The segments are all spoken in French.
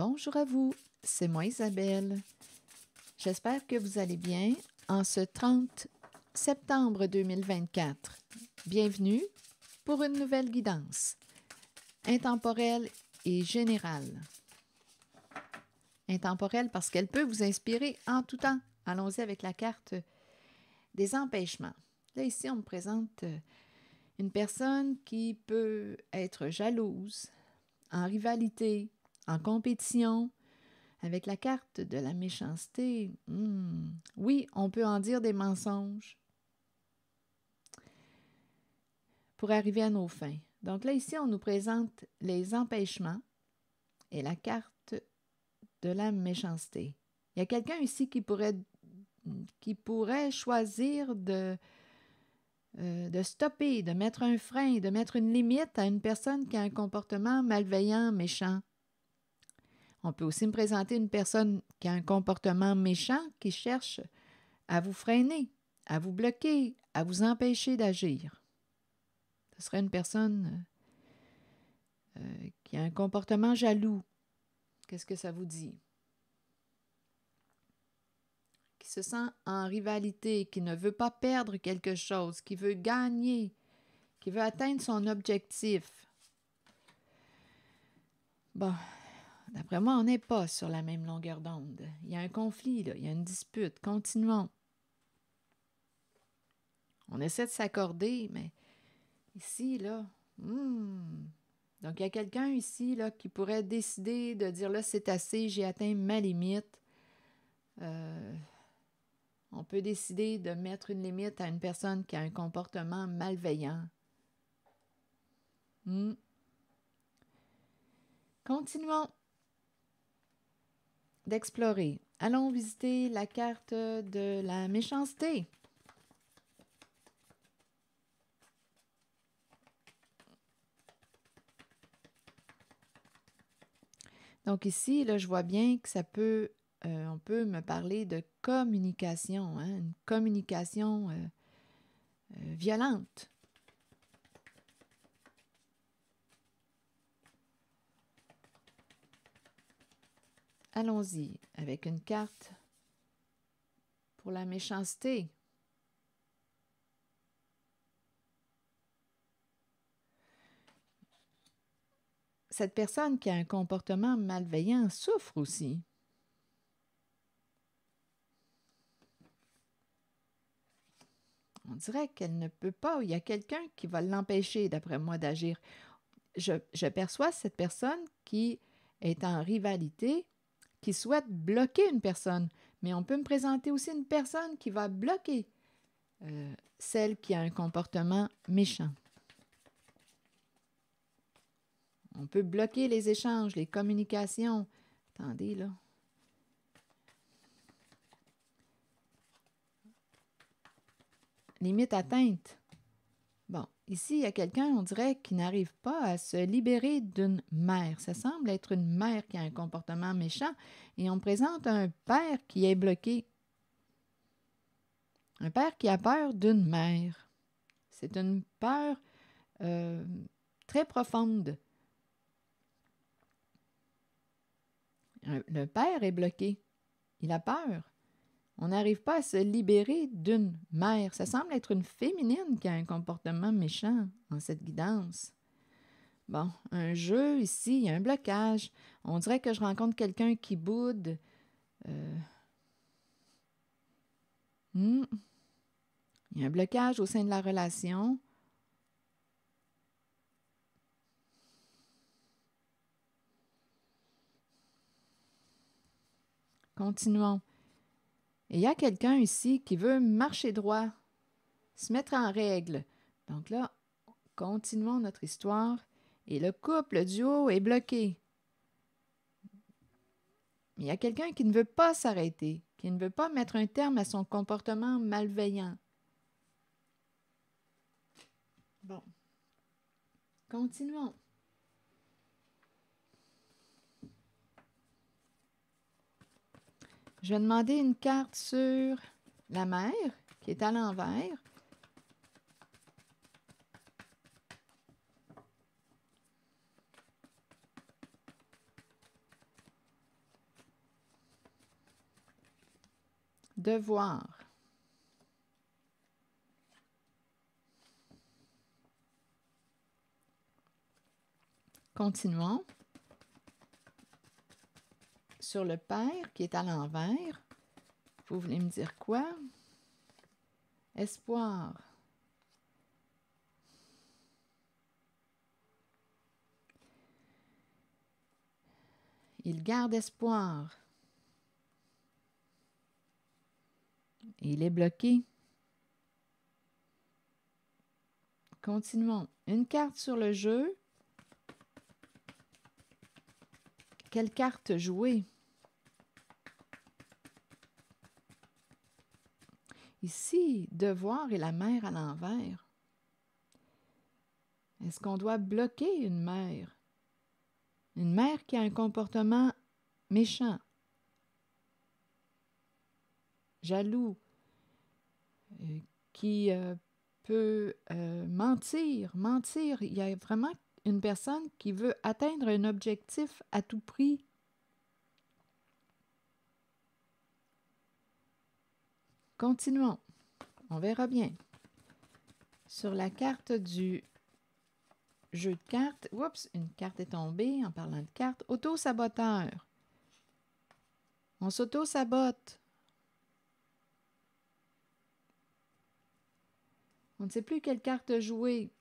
Bonjour à vous, c'est moi Isabelle. J'espère que vous allez bien en ce 30 septembre 2024. Bienvenue pour une nouvelle guidance, intemporelle et générale. Intemporelle parce qu'elle peut vous inspirer en tout temps. Allons-y avec la carte des empêchements. Là, ici, on me présente une personne qui peut être jalouse, en rivalité, en compétition. Avec la carte de la méchanceté, oui, on peut en dire des mensonges pour arriver à nos fins. Donc là, ici, on nous présente les empêchements et la carte de la méchanceté. Il y a quelqu'un ici qui pourrait choisir de stopper, de mettre un frein, de mettre une limite à une personne qui a un comportement malveillant, méchant. On peut aussi me présenter une personne qui a un comportement méchant, qui cherche à vous freiner, à vous bloquer, à vous empêcher d'agir. Ce serait une personne qui a un comportement jaloux. Qu'est-ce que ça vous dit? Qui se sent en rivalité, qui ne veut pas perdre quelque chose, qui veut gagner, qui veut atteindre son objectif. Bon, d'après moi, on n'est pas sur la même longueur d'onde. Il y a un conflit, là, il y a une dispute. Continuons. On essaie de s'accorder, mais ici, là, donc il y a quelqu'un ici là, qui pourrait décider de dire là, c'est assez, j'ai atteint ma limite. On peut décider de mettre une limite à une personne qui a un comportement malveillant. Continuons d'explorer. Allons visiter la carte de la méchanceté. Donc ici, là, je vois bien que ça peut, on peut me parler de communication, hein, une communication violente. Allons-y avec une carte pour la méchanceté. Cette personne qui a un comportement malveillant souffre aussi. On dirait qu'elle ne peut pas, il y a quelqu'un qui va l'empêcher, d'après moi, d'agir. Je perçois cette personne qui est en rivalité, qui souhaite bloquer une personne, mais on peut me présenter aussi une personne qui va bloquer celle qui a un comportement méchant. On peut bloquer les échanges, les communications. Attendez, là. Limite atteinte. Bon, ici, il y a quelqu'un, on dirait, qui n'arrive pas à se libérer d'une mère. Ça semble être une mère qui a un comportement méchant et on présente un père qui est bloqué. Un père qui a peur d'une mère. C'est une peur très profonde. Le père est bloqué. Il a peur. On n'arrive pas à se libérer d'une mère. Ça semble être une féminine qui a un comportement méchant en cette guidance. Bon, un jeu ici, il y a un blocage. On dirait que je rencontre quelqu'un qui boude. Il y a un blocage au sein de la relation. Continuons. Et il y a quelqu'un ici qui veut marcher droit, se mettre en règle. Donc là, continuons notre histoire. Et le couple, le duo est bloqué. Mais il y a quelqu'un qui ne veut pas s'arrêter, qui ne veut pas mettre un terme à son comportement malveillant. Bon. Continuons. Je vais demander une carte sur la mer, qui est à l'envers. devoir. Continuons. Sur le père qui est à l'envers, vous voulez me dire quoi? Espoir. Il garde espoir. Il est bloqué. Continuons. Une carte sur le jeu. Quelle carte jouer? Ici, devoir et la mère à l'envers. Est-ce qu'on doit bloquer une mère? Une mère qui a un comportement méchant, jaloux, qui peut mentir. Il y a vraiment une personne qui veut atteindre un objectif à tout prix. Continuons. On verra bien. Sur la carte du jeu de cartes, oups, une carte est tombée en parlant de cartes. Auto-saboteur. On s'auto-sabote. On ne sait plus quelle carte jouer.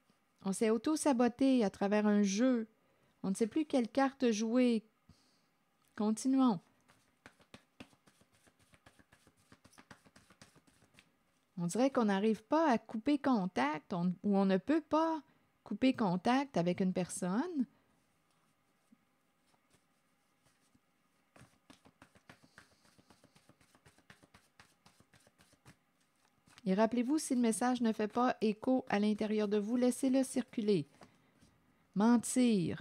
On s'est auto-saboté à travers un jeu. On ne sait plus quelle carte jouer. Continuons. On dirait qu'on n'arrive pas à couper contact ou on ne peut pas couper contact avec une personne. Et rappelez-vous, si le message ne fait pas écho à l'intérieur de vous, laissez-le circuler. Mentir.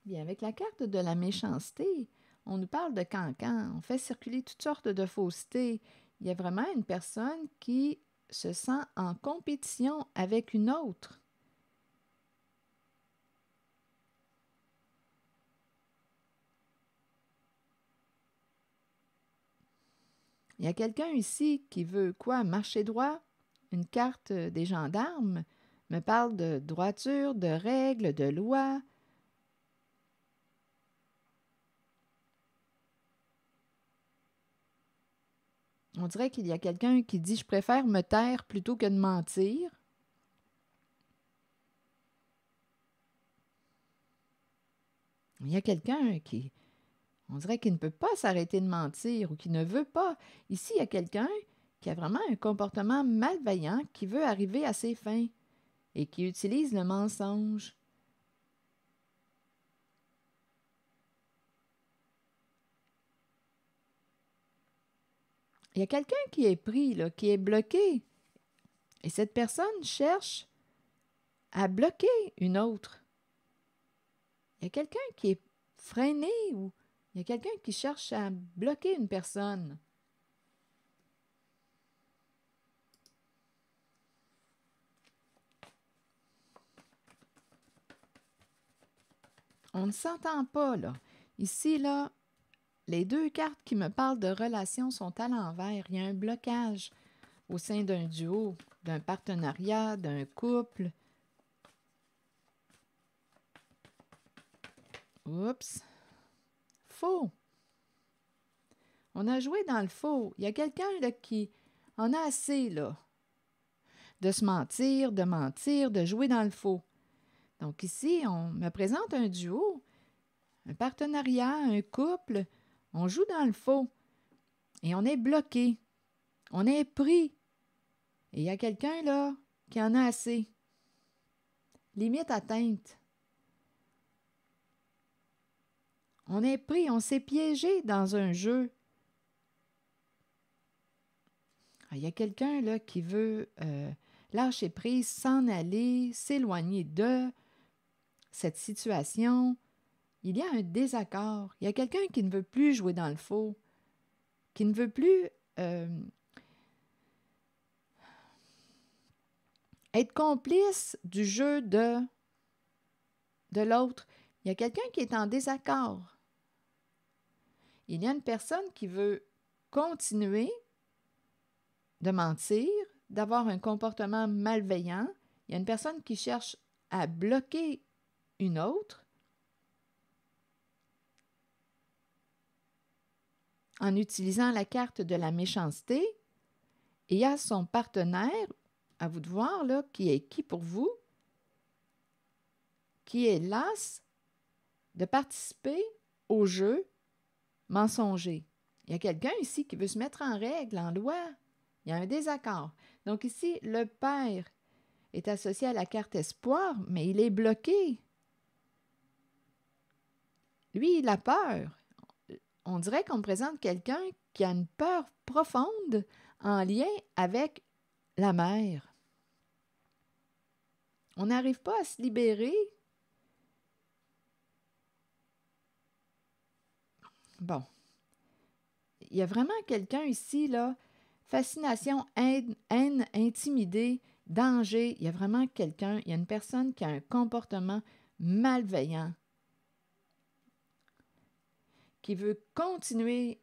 Bien, avec la carte de la méchanceté, on nous parle de cancan. On fait circuler toutes sortes de faussetés. Il y a vraiment une personne qui se sent en compétition avec une autre. Il y a quelqu'un ici qui veut quoi? Marcher droit? Une carte des gendarmes me parle de droiture, de règles, de lois. On dirait qu'il y a quelqu'un qui dit « Je préfère me taire plutôt que de mentir ». Il y a quelqu'un qui, on dirait qu'il ne peut pas s'arrêter de mentir ou qui ne veut pas. Ici, il y a quelqu'un qui a vraiment un comportement malveillant, qui veut arriver à ses fins et qui utilise le mensonge. Il y a quelqu'un qui est pris, là, qui est bloqué. Et cette personne cherche à bloquer une autre. Il y a quelqu'un qui est freiné ou il y a quelqu'un qui cherche à bloquer une personne. On ne s'entend pas, là. Ici, là, les deux cartes qui me parlent de relations sont à l'envers. Il y a un blocage au sein d'un duo, d'un partenariat, d'un couple. Oups. Faux. On a joué dans le faux. Il y a quelqu'un là qui en a assez, là, de se mentir, de jouer dans le faux. Donc ici, on me présente un duo, un partenariat, un couple. On joue dans le faux et on est bloqué. On est pris. Et il y a quelqu'un là qui en a assez. Limite atteinte. On est pris, on s'est piégé dans un jeu. Il y a quelqu'un là qui veut lâcher prise, s'en aller, s'éloigner de cette situation. Il y a un désaccord. Il y a quelqu'un qui ne veut plus jouer dans le faux, qui ne veut plus être complice du jeu de l'autre. Il y a quelqu'un qui est en désaccord. Il y a une personne qui veut continuer de mentir, d'avoir un comportement malveillant. Il y a une personne qui cherche à bloquer une autre en utilisant la carte de la méchanceté. Et il y a son partenaire, à vous de voir, là, qui est qui pour vous, qui est las de participer au jeu mensonger. Il y a quelqu'un ici qui veut se mettre en règle, en loi. Il y a un désaccord. Donc ici, le père est associé à la carte espoir, mais il est bloqué. Lui, il a peur. On dirait qu'on présente quelqu'un qui a une peur profonde en lien avec la mère. On n'arrive pas à se libérer. Bon. Il y a vraiment quelqu'un ici, là, fascination, haine, intimidé, danger. Il y a vraiment quelqu'un, il y a une personne qui a un comportement malveillant, qui veut continuer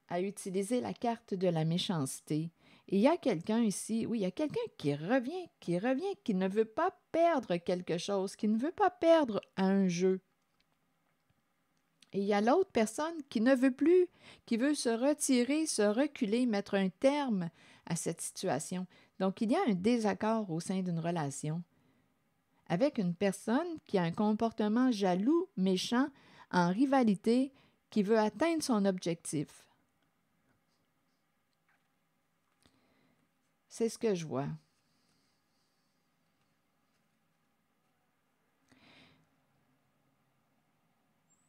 à utiliser la carte de la méchanceté. Et il y a quelqu'un ici, oui, il y a quelqu'un qui revient, qui ne veut pas perdre quelque chose, qui ne veut pas perdre un jeu. Et il y a l'autre personne qui ne veut plus, qui veut se retirer, se reculer, mettre un terme à cette situation. Donc, il y a un désaccord au sein d'une relation avec une personne qui a un comportement jaloux, méchant, en rivalité, qui veut atteindre son objectif. C'est ce que je vois.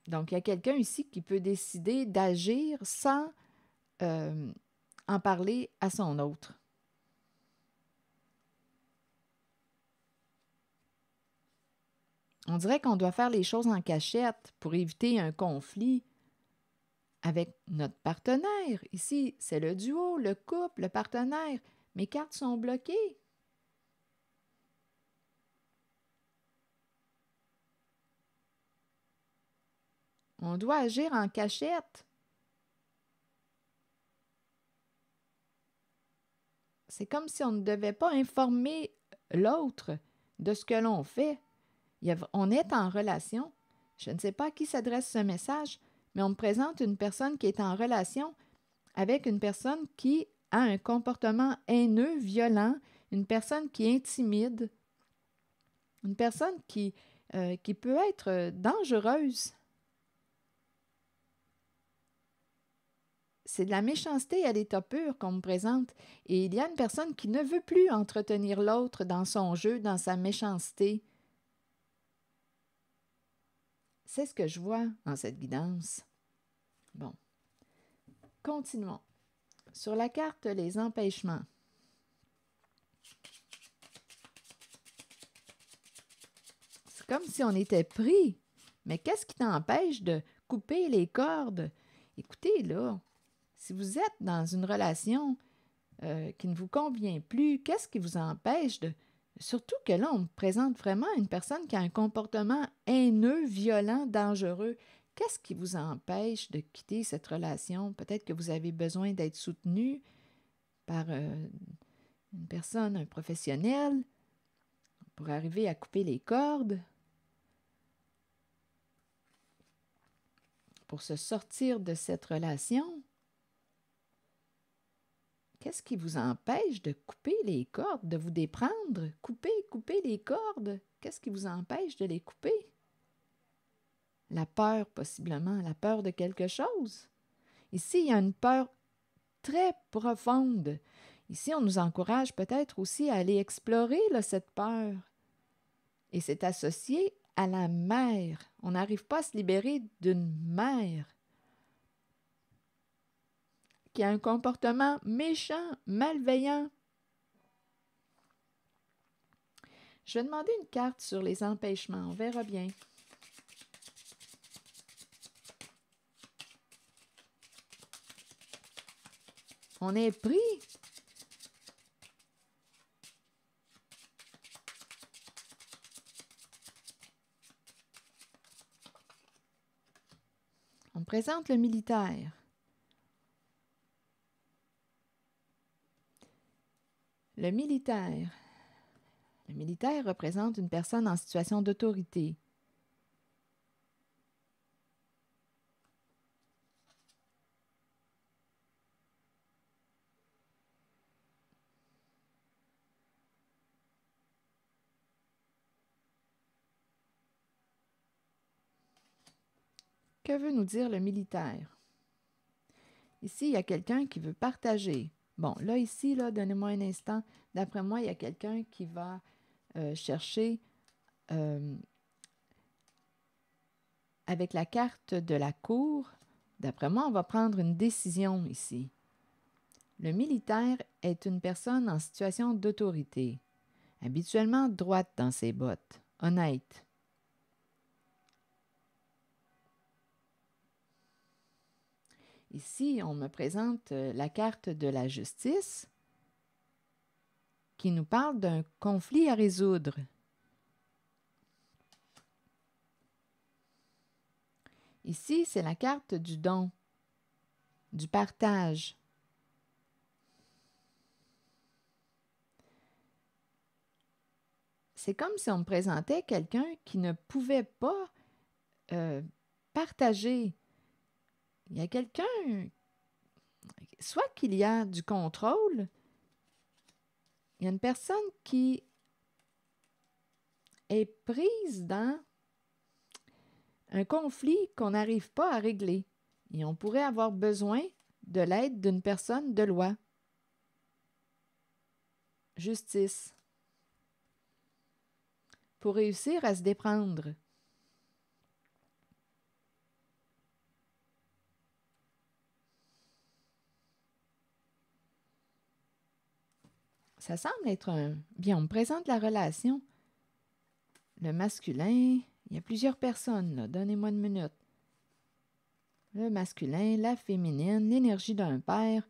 Donc, il y a quelqu'un ici qui peut décider d'agir sans en parler à son autre. On dirait qu'on doit faire les choses en cachette pour éviter un conflit avec notre partenaire. Ici, c'est le duo, le couple, le partenaire. Mes cartes sont bloquées. On doit agir en cachette. C'est comme si on ne devait pas informer l'autre de ce que l'on fait. On est en relation. Je ne sais pas à qui s'adresse ce message, mais on me présente une personne qui est en relation avec une personne qui a un comportement haineux, violent, une personne qui intimide, une personne qui peut être dangereuse. C'est de la méchanceté à l'état pur qu'on me présente. Et il y a une personne qui ne veut plus entretenir l'autre dans son jeu, dans sa méchanceté. C'est ce que je vois en cette guidance. Bon. Continuons. Sur la carte, les empêchements. C'est comme si on était pris. Mais qu'est-ce qui t'empêche de couper les cordes? Écoutez, là, si vous êtes dans une relation qui ne vous convient plus, qu'est-ce qui vous empêche de... Surtout que là, on me présente vraiment une personne qui a un comportement haineux, violent, dangereux. Qu'est-ce qui vous empêche de quitter cette relation? Peut-être que vous avez besoin d'être soutenu par une personne, un professionnel, pour arriver à couper les cordes, pour se sortir de cette relation. Qu'est-ce qui vous empêche de couper les cordes, de vous déprendre? Couper les cordes. Qu'est-ce qui vous empêche de les couper? La peur, possiblement, la peur de quelque chose. Ici, il y a une peur très profonde. Ici, on nous encourage peut-être aussi à aller explorer là, cette peur. Et c'est associé à la mère. On n'arrive pas à se libérer d'une mère qui a un comportement méchant, malveillant. Je vais demander une carte sur les empêchements. On verra bien. On est pris. On présente le militaire. Le militaire. Le militaire représente une personne en situation d'autorité. Que veut nous dire le militaire? Ici, il y a quelqu'un qui veut partager. Bon, là, ici, là, donnez-moi un instant. D'après moi, il y a quelqu'un qui va chercher avec la carte de la cour. D'après moi, on va prendre une décision ici. Le militaire est une personne en situation d'autorité, habituellement droite dans ses bottes, honnête. Ici, on me présente la carte de la justice qui nous parle d'un conflit à résoudre. Ici, c'est la carte du don, du partage. C'est comme si on me présentait quelqu'un qui ne pouvait pas partager. Il y a quelqu'un, soit qu'il y a du contrôle, il y a une personne qui est prise dans un conflit qu'on n'arrive pas à régler. Et on pourrait avoir besoin de l'aide d'une personne de loi. Justice. Pour réussir à se déprendre. Ça semble être un... Bien, on me présente la relation. Le masculin, il y a plusieurs personnes, là. Donnez-moi une minute. Le masculin, la féminine, l'énergie d'un père.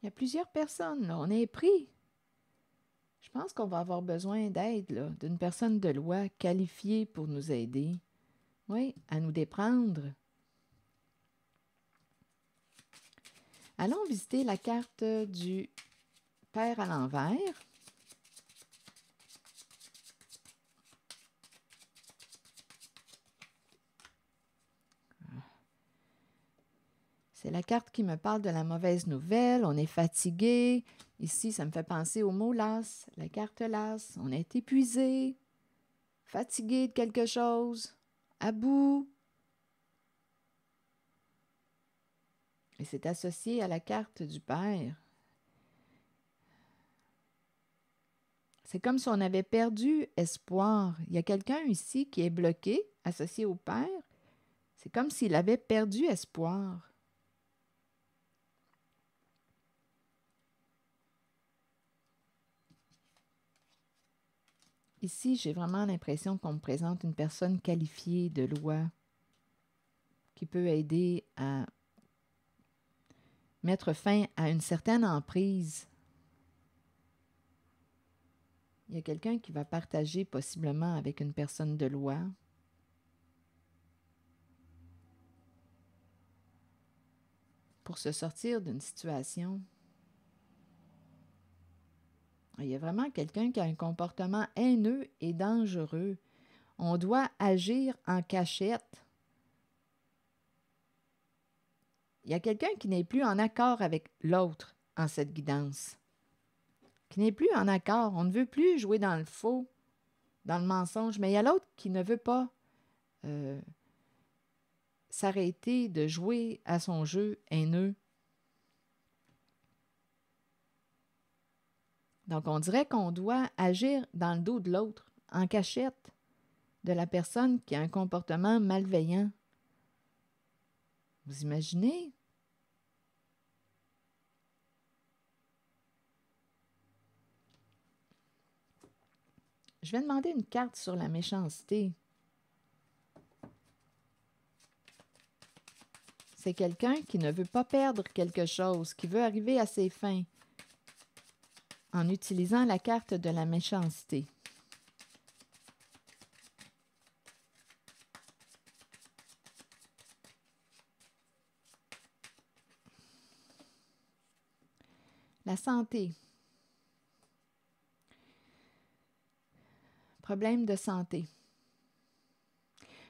Il y a plusieurs personnes, là. On est pris. Je pense qu'on va avoir besoin d'aide, là, d'une personne de loi qualifiée pour nous aider. Oui, à nous déprendre. Allons visiter la carte du père à l'envers. C'est la carte qui me parle de la mauvaise nouvelle. On est fatigué. Ici, ça me fait penser au mot las, la carte las. On est épuisé, fatigué de quelque chose, à bout. Et c'est associé à la carte du père. C'est comme si on avait perdu espoir. Il y a quelqu'un ici qui est bloqué, associé au père. C'est comme s'il avait perdu espoir. Ici, j'ai vraiment l'impression qu'on me présente une personne qualifiée de loi qui peut aider à mettre fin à une certaine emprise. Il y a quelqu'un qui va partager possiblement avec une personne de loi. Pour se sortir d'une situation. Il y a vraiment quelqu'un qui a un comportement haineux et dangereux. On doit agir en cachette. Il y a quelqu'un qui n'est plus en accord avec l'autre en cette guidance. Qui n'est plus en accord. On ne veut plus jouer dans le faux, dans le mensonge, mais il y a l'autre qui ne veut pas s'arrêter de jouer à son jeu haineux. Donc, on dirait qu'on doit agir dans le dos de l'autre, en cachette, de la personne qui a un comportement malveillant. Vous imaginez? Je vais demander une carte sur la méchanceté. C'est quelqu'un qui ne veut pas perdre quelque chose, qui veut arriver à ses fins en utilisant la carte de la méchanceté. La santé. Problème de santé.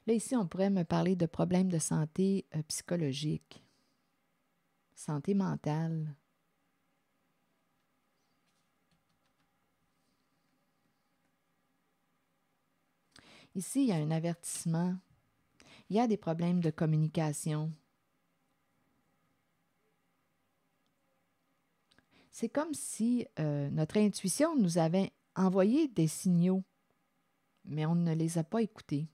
Là, ici, on pourrait me parler de problèmes de santé psychologique, santé mentale. Ici, il y a un avertissement. Il y a des problèmes de communication. C'est comme si notre intuition nous avait envoyé des signaux, mais on ne les a pas écoutés.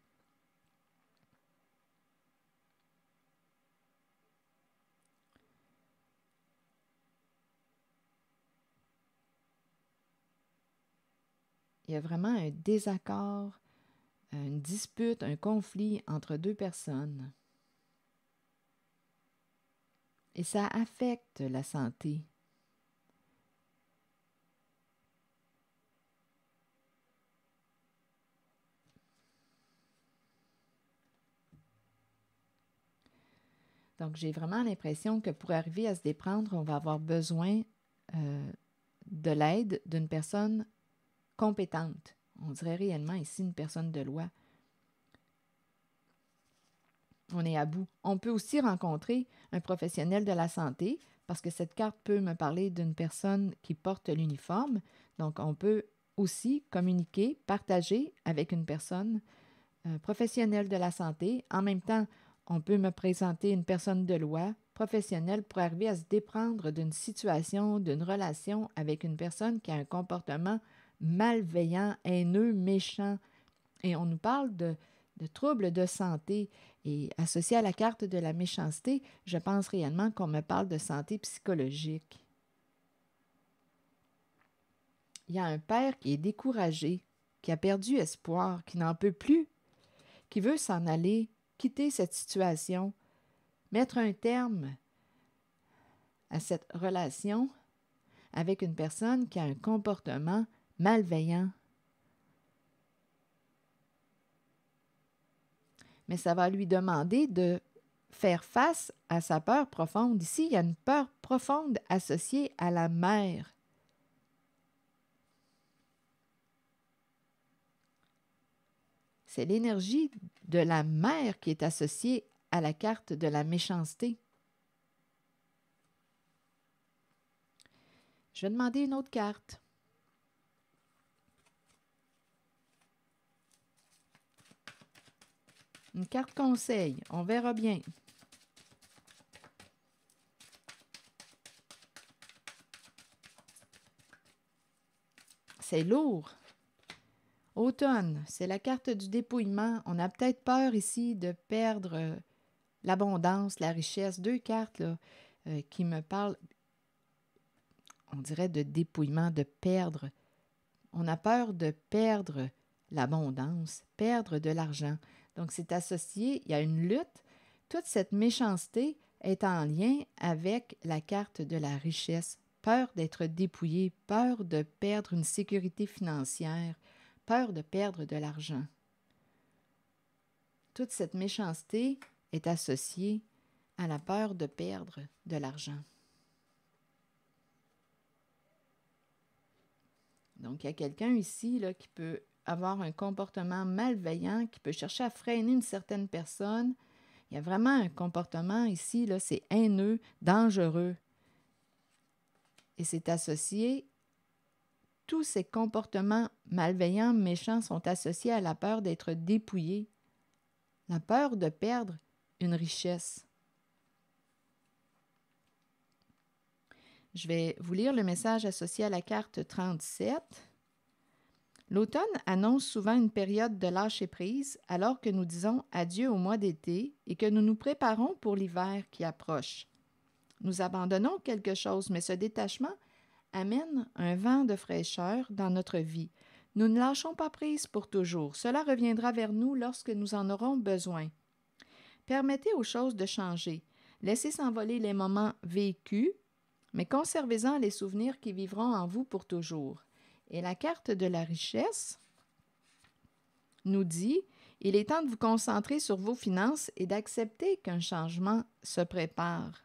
Il y a vraiment un désaccord, une dispute, un conflit entre deux personnes. Et ça affecte la santé. Donc, j'ai vraiment l'impression que pour arriver à se déprendre, on va avoir besoin de l'aide d'une personne compétente. On dirait réellement ici une personne de loi. On est à bout. On peut aussi rencontrer un professionnel de la santé parce que cette carte peut me parler d'une personne qui porte l'uniforme. Donc, on peut aussi communiquer, partager avec une personne professionnelle de la santé. En même temps, on peut me présenter une personne de loi professionnelle pour arriver à se déprendre d'une situation, d'une relation avec une personne qui a un comportement malveillant, haineux, méchant. Et on nous parle de troubles de santé. Et associé à la carte de la méchanceté, je pense réellement qu'on me parle de santé psychologique. Il y a un père qui est découragé, qui a perdu espoir, qui n'en peut plus, qui veut s'en aller, quitter cette situation, mettre un terme à cette relation avec une personne qui a un comportement malveillant. Mais ça va lui demander de faire face à sa peur profonde. Ici, il y a une peur profonde associée à la mère. C'est l'énergie de la mère qui est associée à la carte de la méchanceté. Je vais demander une autre carte. Une carte conseil. On verra bien. C'est lourd. Automne, c'est la carte du dépouillement. On a peut-être peur ici de perdre l'abondance, la richesse. Deux cartes là, qui me parlent, on dirait, de dépouillement, de perdre. On a peur de perdre l'abondance, perdre de l'argent. Donc, c'est associé, il y a une lutte. Toute cette méchanceté est en lien avec la carte de la richesse. Peur d'être dépouillé, peur de perdre une sécurité financière, peur de perdre de l'argent. Toute cette méchanceté est associée à la peur de perdre de l'argent. Donc, il y a quelqu'un ici là, qui peut avoir un comportement malveillant, qui peut chercher à freiner une certaine personne. Il y a vraiment un comportement ici, là, c'est haineux, dangereux. Et c'est associé, tous ces comportements malveillants, méchants sont associés à la peur d'être dépouillé, la peur de perdre une richesse. Je vais vous lire le message associé à la carte 37. L'automne annonce souvent une période de lâcher-prise alors que nous disons adieu au mois d'été et que nous nous préparons pour l'hiver qui approche. Nous abandonnons quelque chose, mais ce détachement amène un vent de fraîcheur dans notre vie. Nous ne lâchons pas prise pour toujours. Cela reviendra vers nous lorsque nous en aurons besoin. Permettez aux choses de changer. Laissez s'envoler les moments vécus, mais conservez-en les souvenirs qui vivront en vous pour toujours. Et la carte de la richesse nous dit « Il est temps de vous concentrer sur vos finances et d'accepter qu'un changement se prépare. »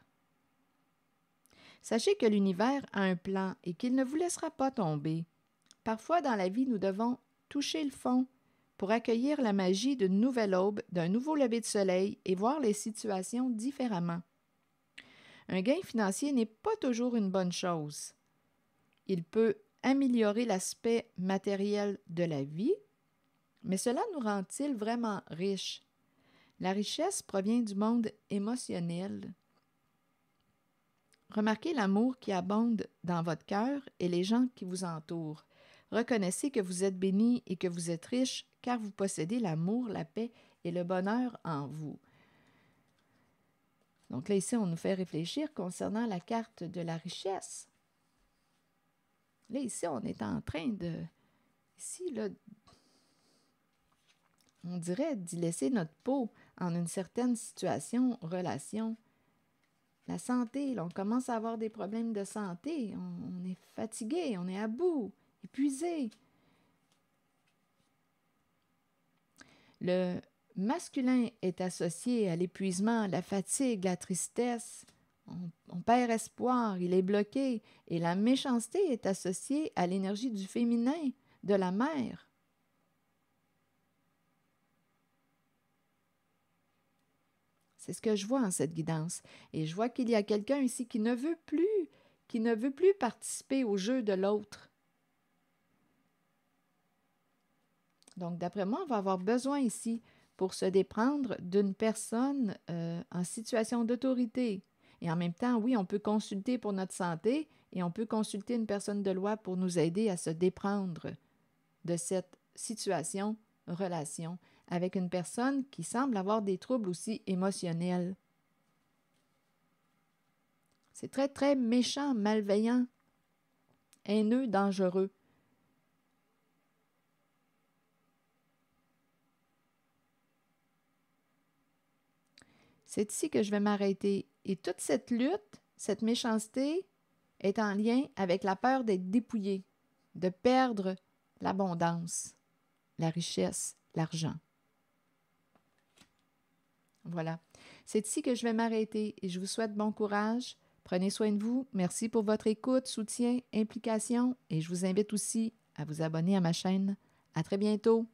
Sachez que l'univers a un plan et qu'il ne vous laissera pas tomber. Parfois, dans la vie, nous devons toucher le fond pour accueillir la magie d'une nouvelle aube, d'un nouveau lever de soleil et voir les situations différemment. Un gain financier n'est pas toujours une bonne chose. Il peut améliorer l'aspect matériel de la vie, mais cela nous rend-il vraiment riches? La richesse provient du monde émotionnel. Remarquez l'amour qui abonde dans votre cœur et les gens qui vous entourent. Reconnaissez que vous êtes béni et que vous êtes riche car vous possédez l'amour, la paix et le bonheur en vous. Donc là, ici, on nous fait réfléchir concernant la carte de la richesse. Là, ici, on est en train de... Ici, là, on dirait d'y laisser notre peau en une certaine situation, relation. La santé, là, on commence à avoir des problèmes de santé. On est fatigué, on est à bout, épuisé. Le masculin est associé à l'épuisement, la fatigue, la tristesse. On perd espoir, il est bloqué. Et la méchanceté est associée à l'énergie du féminin, de la mère. C'est ce que je vois en cette guidance. Et je vois qu'il y a quelqu'un ici qui ne veut plus participer au jeu de l'autre. Donc, d'après moi, on va avoir besoin ici pour se déprendre d'une personne en situation d'autorité. Et en même temps, oui, on peut consulter pour notre santé et on peut consulter une personne de loi pour nous aider à se déprendre de cette situation, relation, avec une personne qui semble avoir des troubles aussi émotionnels. C'est très, très méchant, malveillant, haineux, dangereux. C'est ici que je vais m'arrêter. Et toute cette lutte, cette méchanceté, est en lien avec la peur d'être dépouillé, de perdre l'abondance, la richesse, l'argent. Voilà. C'est ici que je vais m'arrêter et je vous souhaite bon courage. Prenez soin de vous. Merci pour votre écoute, soutien, implication et je vous invite aussi à vous abonner à ma chaîne. À très bientôt.